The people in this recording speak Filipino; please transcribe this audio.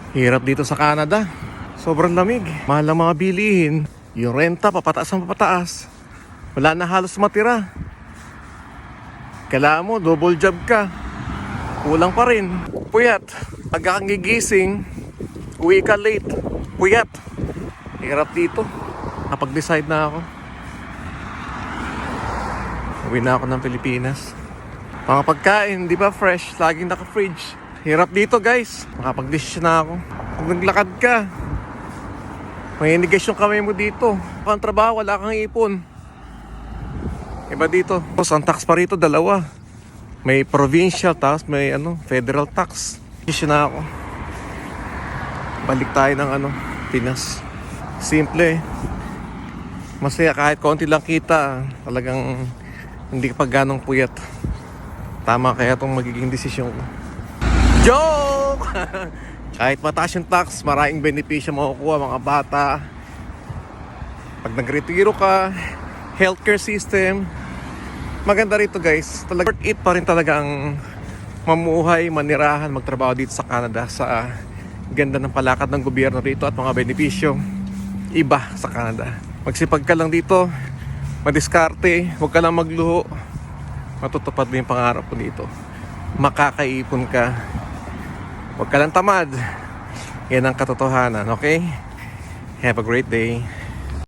Hirap dito sa Canada. Sobrang lamig. Mahal ang mga bilihin. Yung renta, papataas ang papataas. Wala na halos matira. Kailangan mo, double job ka. Kulang pa rin. Puyat. Pagka kang gigising, uwi ka late. Puyat. Hirap dito. Kapag-decide na ako. Uwi na ako ng Pilipinas. Mga pagkain, di ba fresh? Laging naka-fridge. Hirap dito guys. Makapag-decision na ako. Pag naglakad ka, may inigas yung kamay mo dito. Pang trabaho, wala kang ipon. Iba dito. Tapos ang tax pa rito, dalawa. May provincial tax, may federal tax. Decision na ako. Balik tayo ng Pinas. Simple. Masaya kahit konti lang kita. Talagang hindi ka pa ganong puyat. Tama kaya itong magiging desisyon ko. Joke! Kahit mataas yung tax, maraming benepisyo makukuha mga bata. Pag nagretiro ka, healthcare system, maganda rito guys. Talaga worth it pa rin talaga ang mamuhay, manirahan, magtrabaho dito sa Canada. Sa ganda ng palakad ng gobyerno rito at mga benepisyo. Iba sa Canada. Magsipag ka lang dito, madiskarte, huwag ka lang magluho. Matutupad mo yung pangarap mo dito. Makakaipon ka. Huwag ka lang tamad. Yan ang katotohanan, okay? Have a great day.